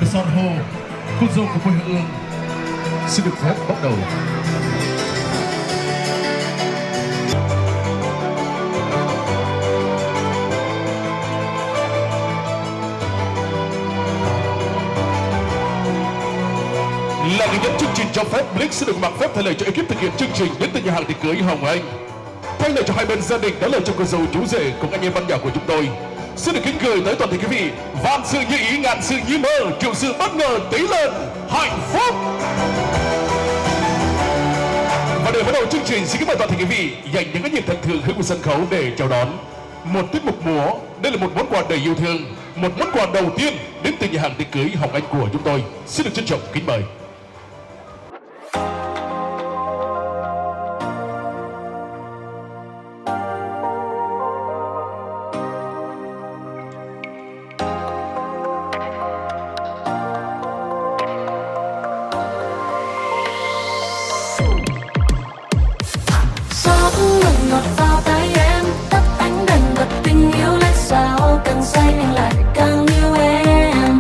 Cái son hô, cô dâu của quê hương xin được phép bắt đầu. Là người dẫn chương trình cho phép, Blix sẽ được mặc phép thay lời cho ekip thực hiện chương trình đến từ nhà hàng tiệc cưới Hồng Anh. Thay lời cho hai bên gia đình, đã lời cho cô dâu chú rể cùng anh em ban nhạc của chúng tôi. Xin được kính gửi tới toàn thể quý vị, vạn sự như ý, ngàn sự như mơ, triệu sự bất ngờ tí lên hạnh phúc. Và để bắt đầu chương trình, xin kính mời toàn thể quý vị dành những cái nhiệt thật thường hướng của sân khấu để chào đón một tiết mục múa. Đây là một món quà đầy yêu thương, một món quà đầu tiên đến từ nhà hàng tiệc cưới Hồng Anh của chúng tôi. Xin được trân trọng kính mời. Ngọt vào tay em, tắt ánh đèn bật tình yêu lên sao, càng say anh lại càng yêu em.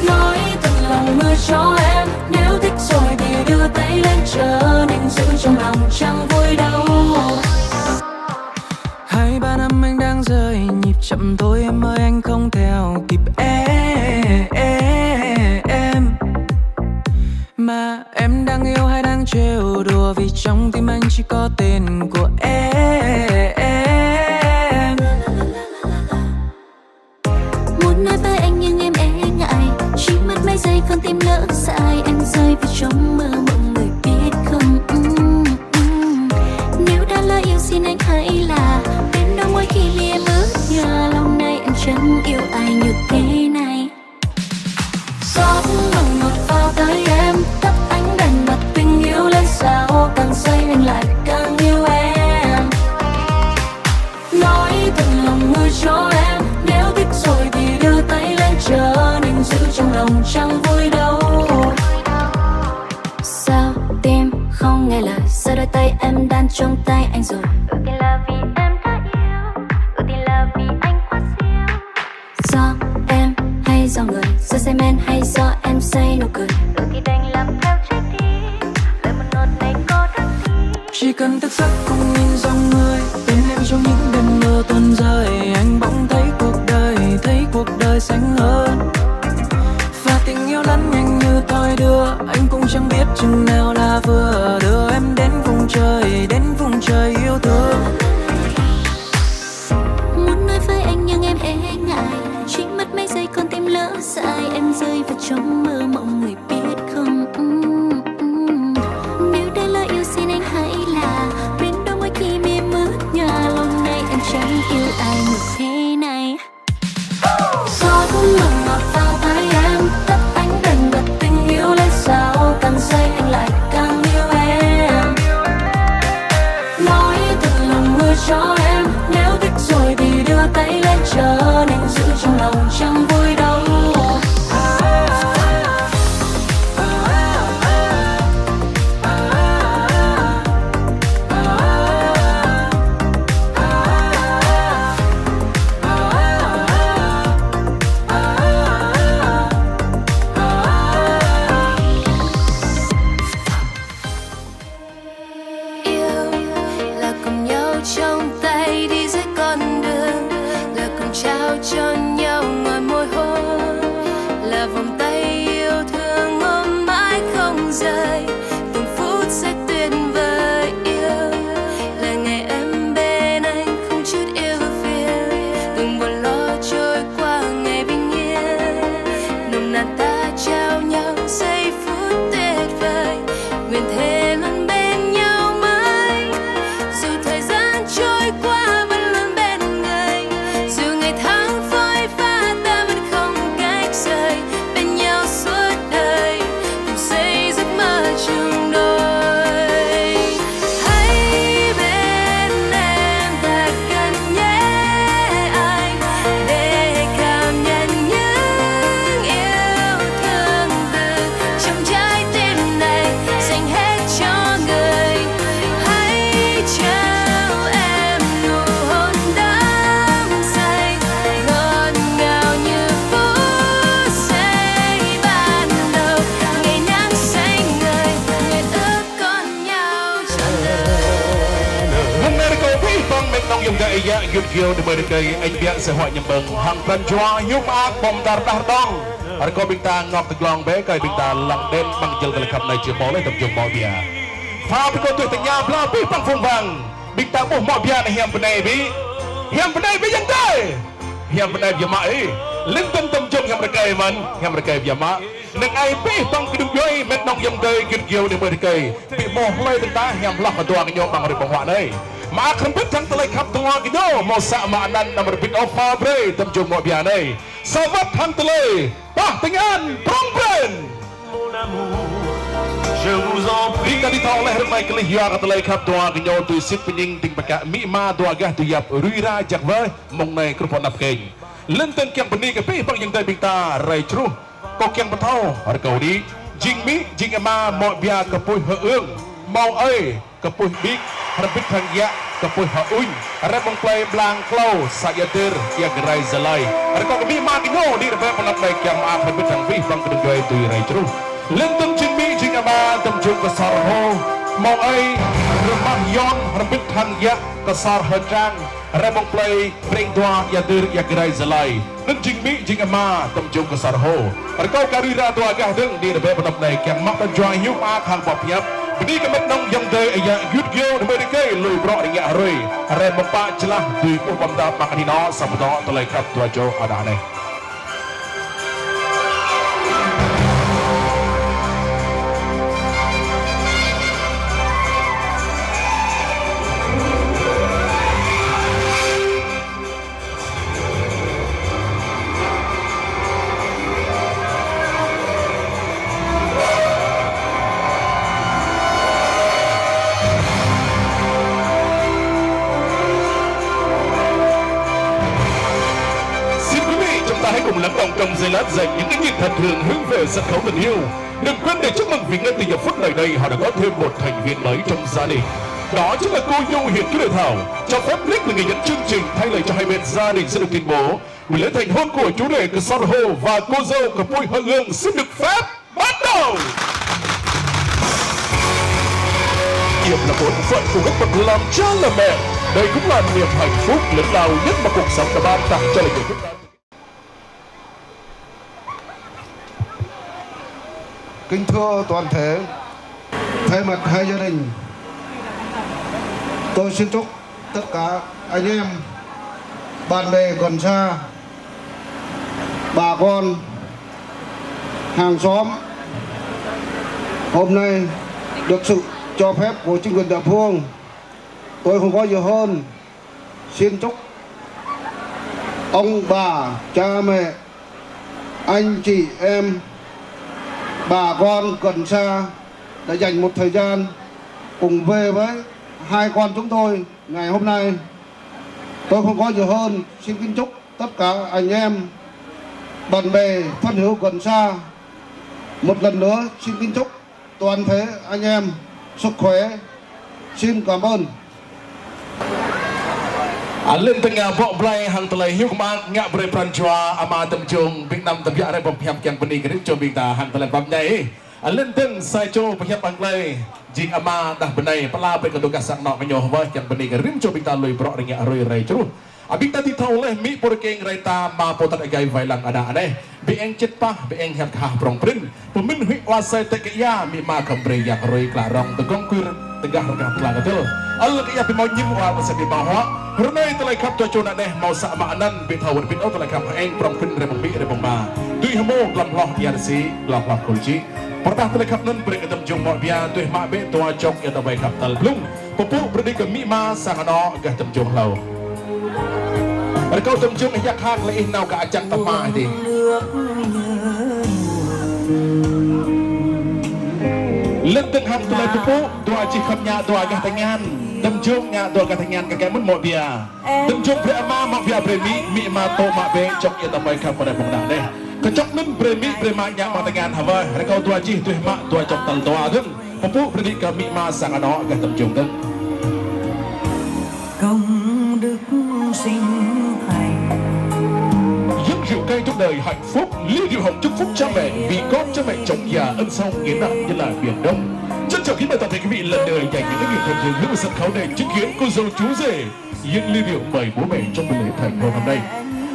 Nói thật lòng mưa cho em, nếu thích rồi thì đưa tay lên chờ, nên giữ trong lòng chẳng vui đâu. 2-3 năm anh đang rơi nhịp chậm thôi em ơi, anh không theo kịp em. Mà em đang yêu hay đang trêu đùa, vì trong tim anh chỉ có tên của em. Muốn nói với anh nhưng em e ngại, chỉ mất mấy giây con tim lỡ dại, em rơi vào trong mơ mộng người biết không. Nếu đã lỡ yêu xin anh hãy là bên đó mỗi khi mi em ước nhớ, lâu nay em chẳng yêu ai như thế này. Gió nồng ngọt vào tới em, tắt ánh đèn bật tình yêu lên sao, càng say anh lại càng yêu em. Nói thật lòng mưa cho em, nếu thích rồi thì đưa tay lên chờ, nên giữ trong lòng chẳng vui đâu. Sao tim không nghe lời, sao đôi tay em đan trong tay anh rồi. Thì là vì em đã yêu, thì là vì anh quá siêu. Do em hay do người, do say men hay do em say nụ cười, thì đành làm theo trái tim, lời một nốt này có đáng tin. Chỉ cần thức giấc cùng nhìn dòng người, bên em trong những đêm mưa tuôn rơi, anh bỗng thấy cuộc đời xanh hơn. Và tình yêu lăn nhanh như thoi đưa, anh cũng chẳng biết chừng nào là vừa, đưa em đến vùng trời yêu thương. Muốn nói với anh nhưng em e ngại, chỉ mất mấy giây con tim lỡ dại, em rơi vào trong mơ mộng người biết không. Nếu đã lỡ yêu xin anh hãy là bên đó mỗi khi mi em ước nhớ, lâu nay em chẳng yêu ai như thế này. Gió nồng ngọt vào tay em, tắt ánh đèn bật tình yêu lên sao, càng say anh lại càng yêu em. Nói thật lòng mưa cho em, nếu thích rồi thì đưa tay lên chờ, nên giữ trong lòng chẳng vui đâu. Cho nhau ngồi môi hôn, là vòng tay yêu thương ôm mãi không rời, từng phút sẽ tuyệt vời. Yêu là ngày em bên anh không chút yêu phiền, từng buồn lo trôi qua ngày bình yên, nồng nàn ta trao nhau giây phút tuyệt vời, nguyện thề luôn bên nhau mãi, dù thời gian trôi qua. Much Yud Gil di Merdekai anh biak sehuat nyembeng hang Pranjua yuk ak bom dar dah dong harga bintang ngọc teglong bé kai bintang lang den bang jel kelekap nai je boleh tập trung mọi bia pha bị con tuổi tình nhà bla bi bang phong vang bintang buh mọi bia này hiam benai bi yang đây hiam benai bia mai lên tâm trung hiam Merdekai man hiam Merdekai bia ma neng ai bi bang kedung yoi met nong yang dei Yud Gil di Merdekai bi moh lai bintang hiam lah kedua nyo bang ri bang wa nei mà không biết thằng tây khắp tung hoa kia một xã mà anh nằm ở bên ốc pha bre tâm trung mọi bia này sao vắt thằng tây ba tiếng Anh prong bren đi ta đi thao leh mai kali hiar tây khắp tung hoa kia tu sit pening ting baka mi ma tu agak tu yap rui ra jak với mong này kru pon nap keng lên tên kiang beni ke pi bang yang dai bingta rai tru ko kiang batau har kau đi jing mi jing ma mọi bia ke pui heung mau ơi ke pui big Rabit Thangya Kapoy Hauñ Rebong play blank close Sayadir Ya Gerai Zalai Reko kami makino di rebek penat baik yang maaf Rabit Thangbi Bang kedenggai tu Rai Ceru Lentung Jingmi Jingama Temjung Kesar Ho Mau ai Remah Yon Rabit Thangya Kesar Hejang Rebong play Bring Dua Yadir Ya Gerai Zalai Neng Jingmi Jingama Temjung Kesar Ho Reko Karira Tu Agah Deng di rebek penat baik yang maaf dan jual hiu maaf hang bop nyap Bini kemet nong yang dei ayat Yud Gil di Merdekai lui bro dengan Arui Are mempak jelah di Ubamda Makanino Sabdo Telekap Tuajo ada aneh cùng lắng động trong giây lát dành những cái nhìn thật thường hướng về sân khấu tình yêu. Đừng quên để chúc mừng vì ngay từ giờ phút này đây họ đã có thêm một thành viên mới trong gia đình. Đó chính là cô Nhu Hiền Kiều Lê Thảo. Cho phép Nick là người dẫn chương trình thay lời cho hai bên gia đình sẽ được tuyên bố buổi lễ thành hôn của chú rể Kesar Ho và cô dâu Kapoy Hauñ xin được phép bắt đầu. Nhiệm là bổn phận của các bậc làm cha làm mẹ. Đây cũng là niềm hạnh phúc lớn lao nhất mà cuộc sống đã ban tặng cho người chúng ta. Kính thưa toàn thể, thay mặt hai gia đình, tôi xin chúc tất cả anh em, bạn bè gần xa, bà con, hàng xóm hôm nay được sự cho phép của chính quyền địa phương, tôi không có gì hơn xin chúc ông bà, cha mẹ, anh chị em, bà con gần xa đã dành một thời gian cùng về với hai con chúng tôi ngày hôm nay. Tôi không có gì hơn xin kính chúc tất cả anh em, bạn bè, thân hữu gần xa một lần nữa xin kính chúc toàn thể anh em sức khỏe. Xin cảm ơn. Lên tengah bok belai hang telai hiu kemak ngak beri Pranjua ama temjung Vietnam tembiak rai pemhiam yang benih kedip cho bintang hang telai bam nyai. Lên teng sai cho pemhiam anglai jing ama dah benai pala pe kedugas sak nok nyoh wa yang benih kedip cho bintang lui brok dengan aroi rai ceru. Abik tadi tahu leh mi porkeng rai ta ma potat agai vailang ada aneh. Bi eng cetpah bi eng hem khah prong prin. Pemin hui wasai tekya mi ma kambre yang aroi klarong tegong kuir tegah regah telah betul. Allah kaya pi mau nyim wa masa di bawah. Renai telah kap tua cuna neh mau sak maknan bi tawar bin au telah kap eng prong prin rebong bi rebong ma. Tui hemo lam loh yarsi lam loh kulci. Pertah telah kap nun beri ketem jong mo bia tui mak be tua jok ya tabai kap tal blung. Pupu berdi ke mi ma sang ano gah tem jong lau. Kau tem jong yak hak le nau ka ajak tama di. Lenteng hang tulai pupu doa cikapnya doa gah tangan temjungnya doa gah tangan kakek mun mau bia temjung pre ama mak bia premi mi ma to mak be cok ya tambai kap pada bongda deh kecok nun premi premaknya mak tangan hawa rekau doa cih tuh mak doa cok tal doa deng pupu predi ka mi ma sang ano gah temjung deng công đức sinh thành. Những rượu cây trong đời hạnh phúc, ly rượu hồng chúc phúc cha mẹ vì con cha mẹ chồng già ân sau nghĩa nặng như là biển đông. Trân trọng kính mời toàn thể quý vị lần nữa dành những cái nghiệp thần thường hữu sân khấu để chứng kiến cô dâu chú rể những ly rượu mời bố mẹ trong buổi lễ thành công hôm nay.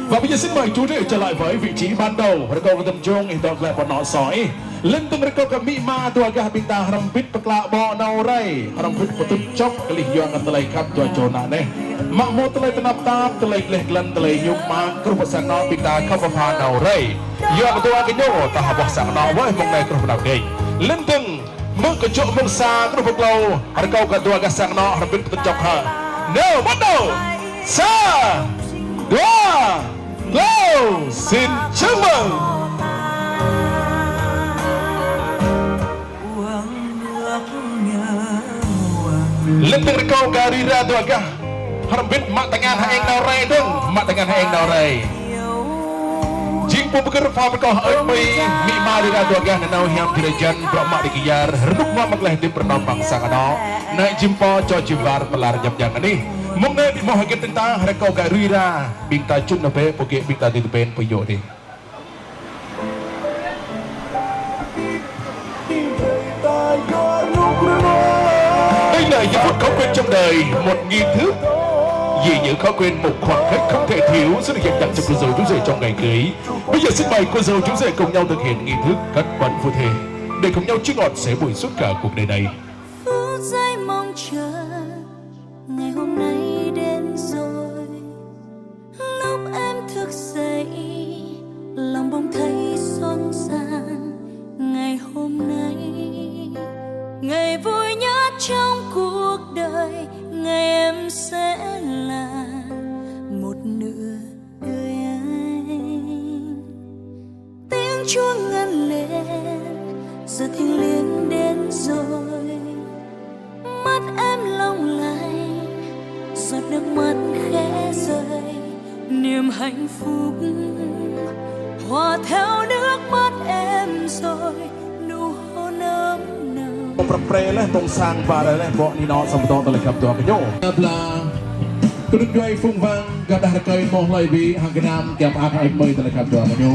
Và bây giờ xin mời chú rể trở lại với vị trí ban đầu. Mereka ketemu jong itu kelak penok soi. Lentung mereka ke Mima tu agak bintang rempit peklak bawa naurai. Rempit petut cok kelih yuang telai kap tua jona neh. Makmu telai tenap tap telai kelih gelan telai nyuk mak kerupat sang no bintang kap apa naurai. Yuang tu agak nyo tahap sang no wah mong nai kerupat dei. Lentung mong kecok mong sa kerupat lau. Mereka ke tua agak sang no rempit petut cok ha. No, mano. Sa. Dua. Go! Xin chúc mừng! Lentung rekau garira tu agak harbit mak tangan haeng naurai tu mak tangan haeng naurai. Jing pun bergerak faham kau mi marira tu agak nanau hiam dirajan berak mak dikiyar reduk mak makleh di pernombang sangano naik jimpo co jimbar pelar jam-jam ni. Mungkin mau hakim tentang rekau garira bingta cun nabe poke bingta di depan poyo đi. Đây là giây phút khó quên trong đời, một nghi thức vì những khó quên một khoảng khắc không thể thiếu sẽ được dành tặng cho cô dâu chú rể trong ngày cưới. Bây giờ xin mời cô dâu chú rể cùng nhau thực hiện nghi thức cắt bắn phù thề để cùng nhau chúc ngọt sẽ bùi suốt cả cuộc đời này. Phút giây mong chờ ngày hôm nay đến rồi, lúc em thức dậy lòng bỗng thấy xôn xao. Ngày hôm nay ngày vui nhất trong cuộc đời, ngày em sẽ là một nửa đời anh. Tiếng chuông ngân lên giờ thiêng liêng đến rồi, mắt em long lanh giọt nước mắt khẽ rơi, niềm hạnh phúc hòa theo nước mắt em rồi, nụ hôn ấm nồng. Perpreleh tong sang bareleh bok ni no sambuton tele kap tua kenyo. Bla turut doi phung vang gadah rekai moh lai bi hang genam kiam ak ai moi tele kap tua kenyo.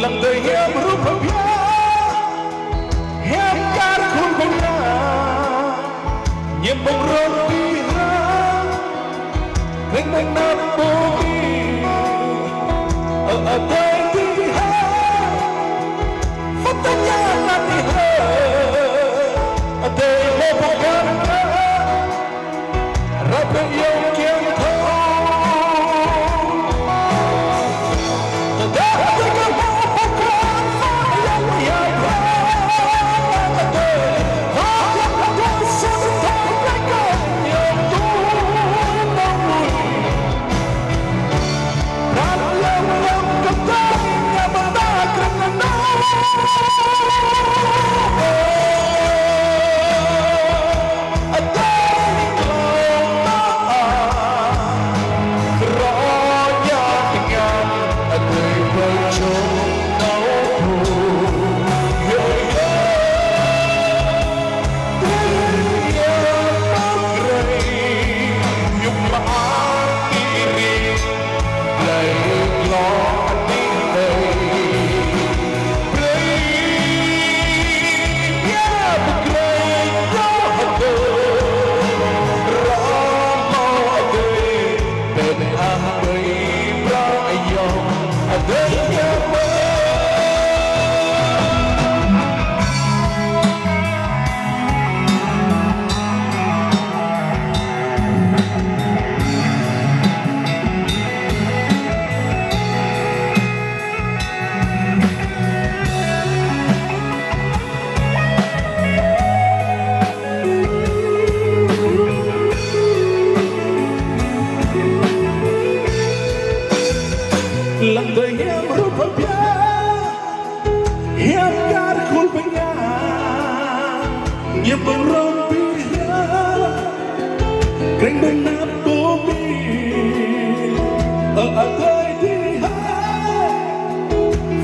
Lang đời hiếm rút hợp hiếm cả khôn bông na nhiệm bông rơi đi ra thanh thanh nam bông đi ở đây đi ha phát tân nhà là đi ha ở đây một bông hoa ra bên yêu kiếm thơ cánh bên nắp bố mi ở tới đi hai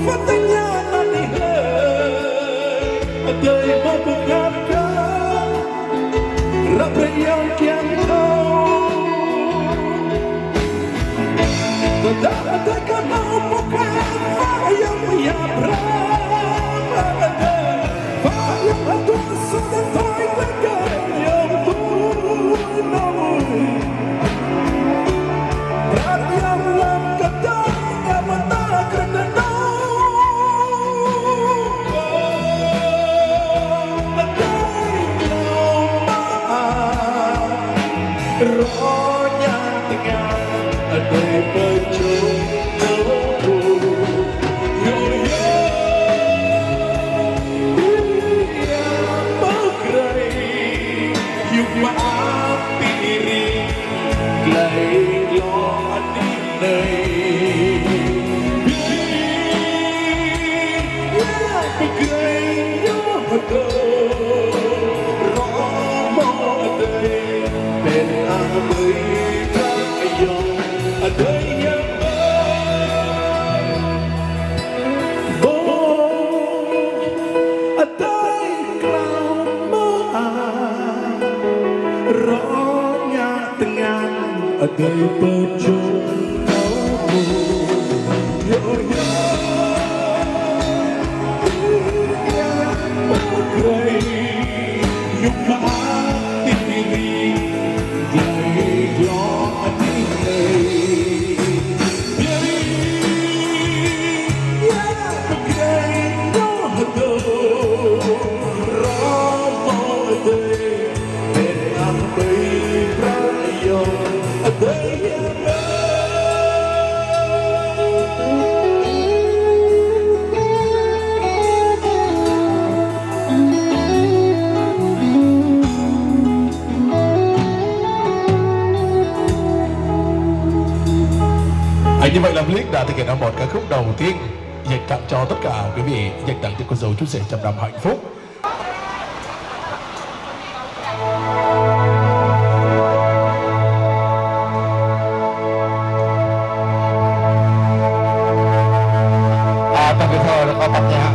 phát thanh nhà là đi hơi ở tới mà cũng ngáp cá rap yang kian thâu tetap takkan mau bukan yang ya berada yang itu sudah terangkan yang tunai berat yang kata yang mentakkan rohnya tengah ada pecung Ada pecung kamu yang bergerak yuk mati diri gay gladi biari yang bergerak dohdo ramode benang beirayo Như vậy là Blix đã thực hiện một ca khúc đầu tiên dành tặng cho tất cả quý vị, dành tặng cho cô dâu chúc rể trăm năm hạnh phúc. Tập thơ là có tập nhạc.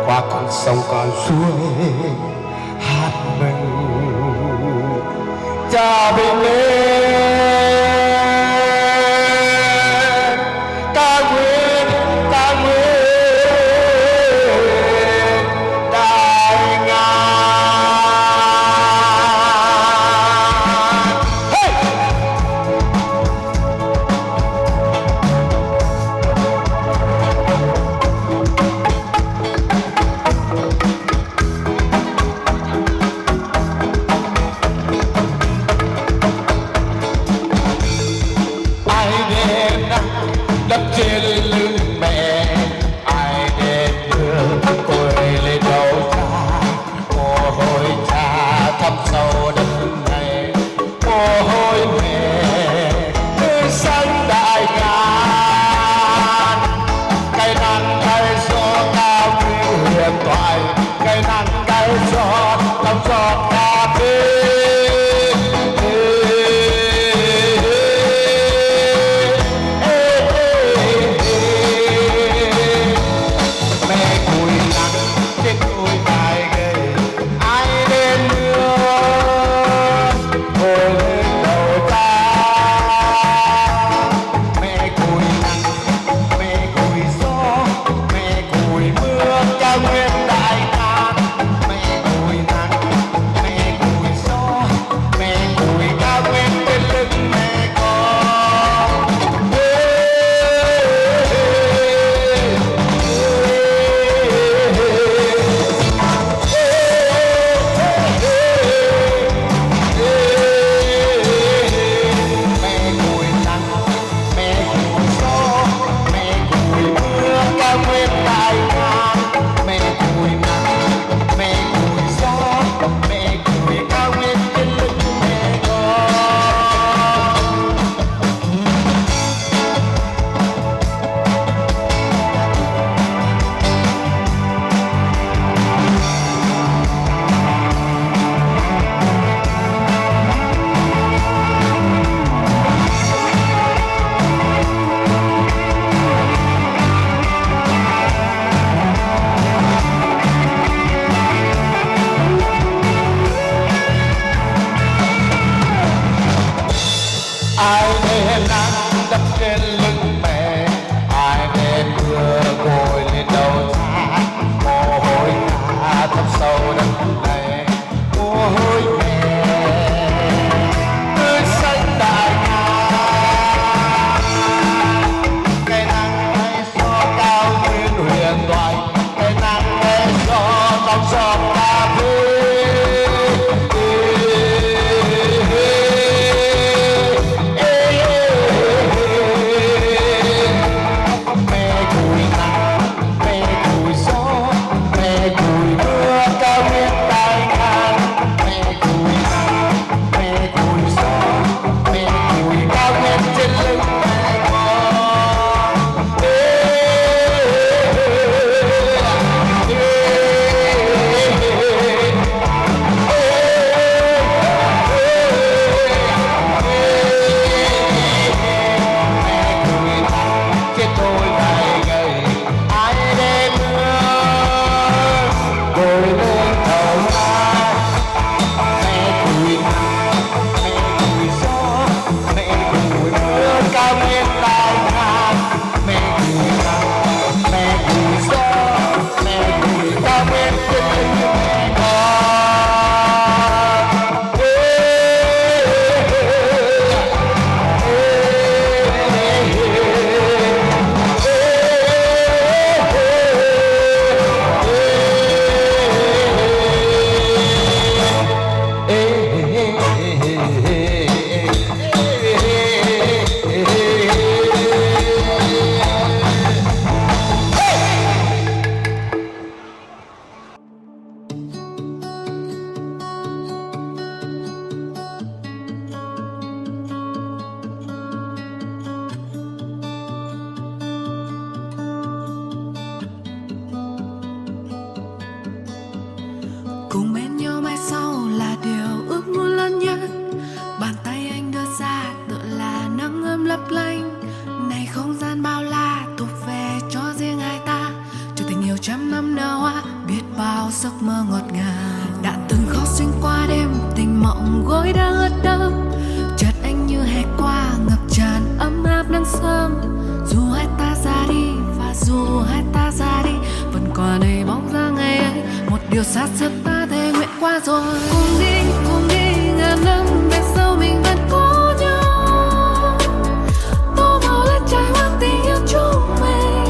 Qua con sông con suối hát mừng cha bình lên ca nguyện đại ngàn. Đất trên lưng mẹ ai đến thương cội lên đầu cha, mồ hôi cha thấm sâu đất này, mồ hôi mẹ tươi xanh đại ngàn. Cây nắng cây gió cao vinh huyền thoại, cây nắng cây gió lòng gió ca phê. giấc mơ ngọt ngào. Đã từng khó xuyên qua đêm, tình mộng gối đã ướt đẫm. Chợt anh như hè qua ngập tràn ấm áp nắng sớm. Dù hai ta ra đi và dù hai ta ra đi, vẫn còn đây bóng dáng ngày ấy. Một điều xa xưa ta thề nguyện qua rồi. Cùng đi ngàn năm về sau mình vẫn có nhau. Tô màu lên trái hoa tình yêu chúng mình.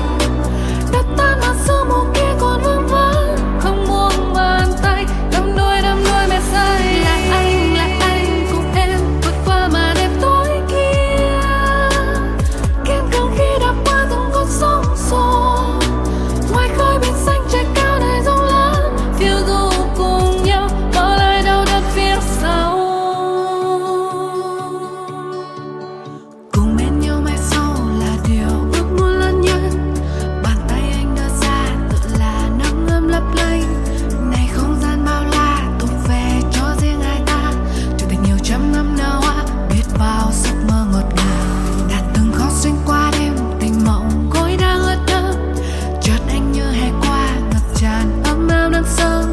Đất tan mà sương mù kia còn vương vấn. Không buông bàn tay, đắm đuôi mê say. Là anh cùng em vượt qua màn đêm tối kia. Kiên cường khi đã qua từng con sóng xô. Ngoài khơi biển xanh trời cao này rộng lớn. Phiêu du cùng nhau bỏ lại đau đớn phía sau. Cùng bên nhau mai sau là điều ước muốn lớn nhất. Bàn tay anh đưa ra tự là nắng ấm lấp lánh. Này không gian bao la thuộc về cho riêng hai ta. Trở thành nhiều trăm năm nở hoa, biết bao giấc mơ ngọt ngào. Đã từng khó xuyên qua đêm, tình mộng gối đã ướt đẫm. Chợt anh như hè qua ngập tràn ấm áp nắng sớm.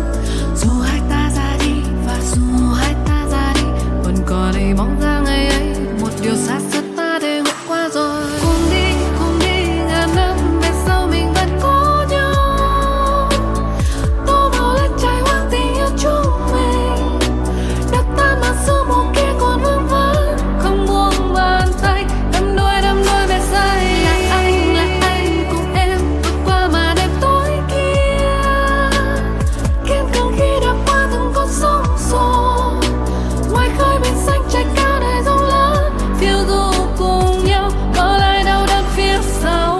Dù hai ta ra đi và dù hai ta ra đi, vẫn còn đây bóng dáng ngày ấy. Một điều xa xưa ta đều nguyện qua rồi. Cùng đi ngàn năm về sau mình vẫn có nhau. Tô màu lên trái hoa tình yêu chúng mình. Đất tan mà sương mù kia còn vương vấn. Không buông bàn tay, đắm đuôi mê say. Là anh cùng em vượt qua màn đêm tối kia. Kiên cường khi đã qua từng con sóng xô. Ngoài khơi biển xanh trời cao này rộng lớn. Phiêu du cùng nhau bỏ lại đau đớn phía sau.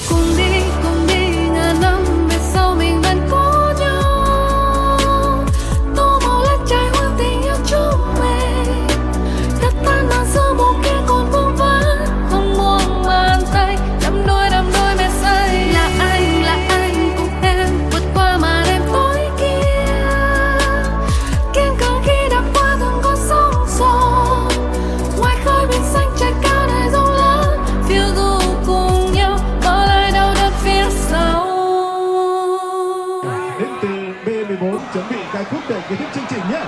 Cùng đi ngàn năm về sau mình vẫn có nhau. Tô màu lên trái hoa tình yêu chúng mình. Đất tan mà sương mù kia còn vương vấn. Không buông bàn tay, đắm đuôi mê say. Là anh cùng em vượt qua màn đêm tối kia. Kiên cường khi đã qua từng con sóng xô. Ngoài khơi biển xanh trời cao này rộng lớn. Phiêu du cùng nhau bỏ lại đau đớn phía sau. Đến từ B14 chuẩn bị ca khúc để kết thúc chương trình nhé.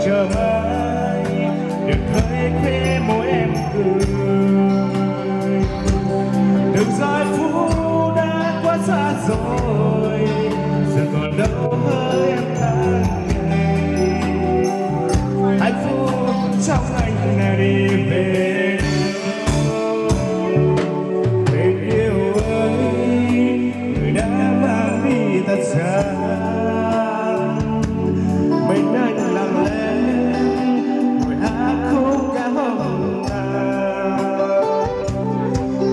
chờ mãi được thấy khẽ môi em cười. Từng giây phút đã quá xa rồi, giờ còn đâu hơi em tháng ngày. Hạnh phúc trong anh là đi về đâu. Tình yêu ơi, người đã mang đi thật xa. Mình anh lặng lẽ ngồi hát khúc ca hồng nào.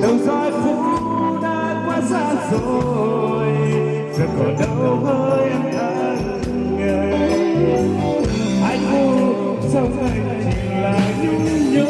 Từng giây phút đã quá xa rồi, giờ còn đâu hơi em tháng ngày. Hạnh phúc trong anh chỉ là những nhớ.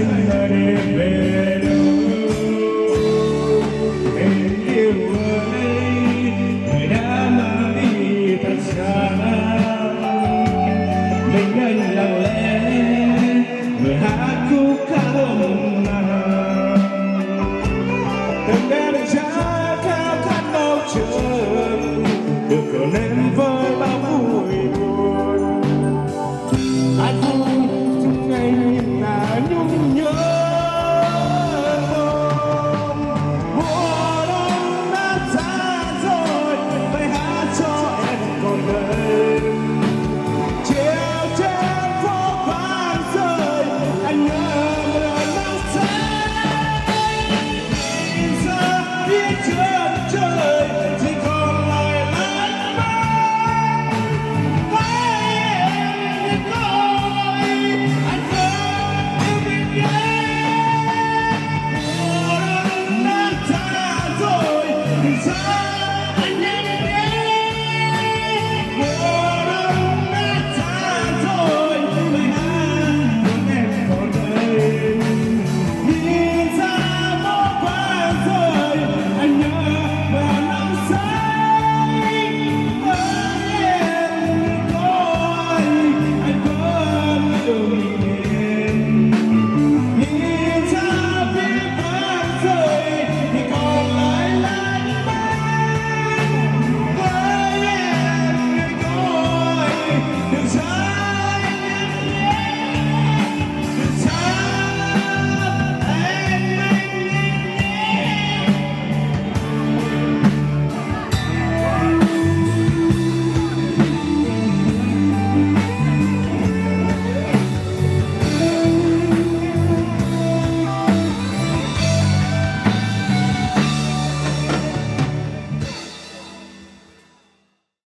xanh là để về đâu. Tình yêu ơi, người đã mang đi thật xa. Mình đang lặng lẽ người hát khúc ca hôm nào. Từng đêm giá theo khát mong chờ được còn em với bao vui buồn. Anh vui